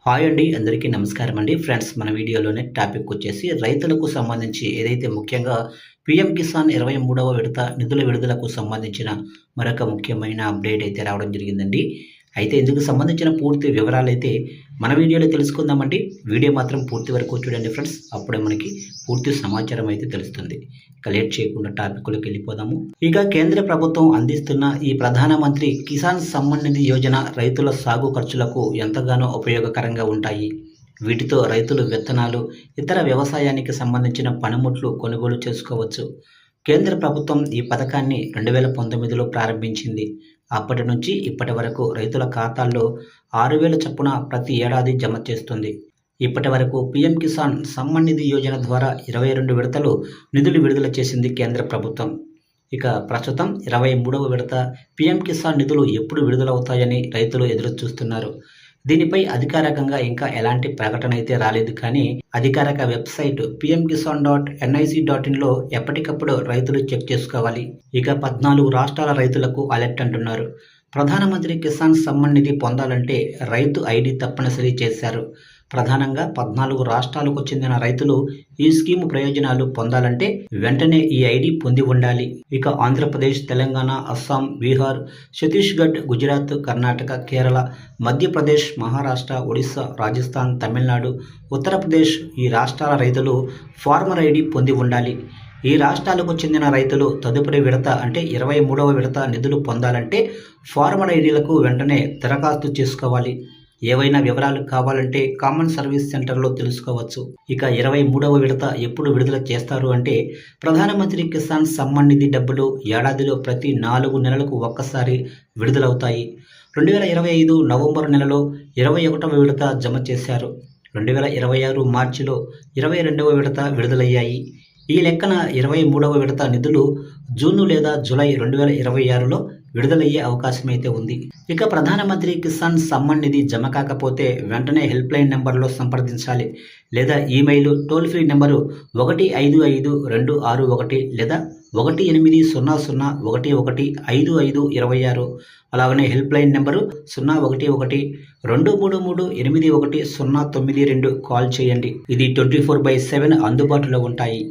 Hi అండి, అందరికీ నమస్కారం అండి. ఫ్రెండ్స్, మన వీడియోలోనే టాపిక్ వచ్చేసి రైతులకు సంబంధించి ఏదైతే ముఖ్యంగా పీఎం కిసాన్ 23వ విడత నిధుల విడుదలకు సంబంధించిన మరొక ముఖ్యమైన అప్డేట్ అయితే రావడం జరిగిందండి. అయితే ఇందుకు సంబంధించిన పూర్తి వివరాలైతే మన వీడియోలో తెలుసుకుందామండి. వీడియో మాత్రం పూర్తి వరకు చూడండి ఫ్రెండ్స్, అప్పుడే మనకి పూర్తి సమాచారం అయితే తెలుస్తుంది. ఇక లేట్ చేయకుండా టాపిక్లోకి వెళ్ళిపోదాము. ఇక కేంద్ర ప్రభుత్వం అందిస్తున్న ఈ ప్రధానమంత్రి కిసాన్ సమ్మాన్ నిధి యోజన రైతుల సాగు ఖర్చులకు ఎంతగానో ఉపయోగకరంగా ఉంటాయి. వీటితో రైతులు విత్తనాలు, ఇతర వ్యవసాయానికి సంబంధించిన పనిముట్లు కొనుగోలు చేసుకోవచ్చు. కేంద్ర ప్రభుత్వం ఈ పథకాన్ని 2019లో ప్రారంభించింది. అప్పటి నుంచి ఇప్పటి వరకు రైతుల ఖాతాల్లో 6,000 చొప్పున ప్రతి ఏడాది జమ చేస్తుంది. ఇప్పటి వరకు పీఎం కిసాన్ సమ్మాన్ నిధి యోజన ద్వారా 22 విడతలు నిధులు విడుదల చేసింది కేంద్ర ప్రభుత్వం. ఇక ప్రస్తుతం 23వ విడత పీఎం కిసాన్ నిధులు ఎప్పుడు విడుదలవుతాయని రైతులు ఎదురు చూస్తున్నారు. దీనిపై అధికారికంగా ఇంకా ఎలాంటి ప్రకటన అయితే రాలేదు, కానీ అధికారిక వెబ్సైట్ pmkisan.nic.inలో ఎప్పటికప్పుడు రైతులు చెక్ చేసుకోవాలి. ఇక 14 రాష్ట్రాల రైతులకు అలర్ట్ అంటున్నారు. ప్రధానమంత్రి కిసాన్ సమ్మాన్ నిధి పొందాలంటే రైతు ఐడి తప్పనిసరి చేశారు. ప్రధానంగా 14 రాష్ట్రాలకు చెందిన రైతులు ఈ స్కీమ్ ప్రయోజనాలు పొందాలంటే వెంటనే ఈ ఐడి పొంది ఉండాలి. ఇక ఆంధ్రప్రదేశ్, తెలంగాణ, అస్సాం, బీహార్, ఛత్తీస్గఢ్, గుజరాత్, కర్ణాటక, కేరళ, మధ్యప్రదేశ్, మహారాష్ట్ర, ఒడిశా, రాజస్థాన్, తమిళనాడు, ఉత్తరప్రదేశ్ ఈ రాష్ట్రాల రైతులు ఫార్మర్ ఐడి పొంది ఉండాలి. ఈ రాష్ట్రాలకు చెందిన రైతులు తదుపరి విడత అంటే 23వ విడత నిధులు పొందాలంటే ఫార్మర్ ఐడీలకు వెంటనే దరఖాస్తు చేసుకోవాలి. ఏవైనా వివరాలు కావాలంటే కామన్ సర్వీస్ సెంటర్లో తెలుసుకోవచ్చు. ఇక 23వ విడత ఎప్పుడు విడుదల చేస్తారు అంటే ప్రధానమంత్రి కిసాన్ సమ్మాన్ నిధి డబ్బులు ఏడాదిలో ప్రతి 4 నెలలకు ఒక్కసారి విడుదలవుతాయి. 2025 నవంబర్ నెలలో 21వ విడత జమ చేశారు. 2026 మార్చిలో 22వ విడత విడుదలయ్యాయి. ఈ లెక్కన 23వ విడత నిధులు జూన్ లేదా జూలై 2026లో విడుదలయ్యే అవకాశం అయితే ఉంది. ఇక ప్రధానమంత్రి కిసాన్ సమ్మాన్ నిధి జమ కాకపోతే వెంటనే హెల్ప్ లైన్ నెంబర్లో సంప్రదించాలి, లేదా ఈమెయిల్, టోల్ ఫ్రీ నెంబరు 155-261 లేదా 18001115526, అలాగనే హెల్ప్ లైన్ నెంబరు 011-233-81092 కాల్ చేయండి. ఇది 24/7 అందుబాటులో ఉంటాయి.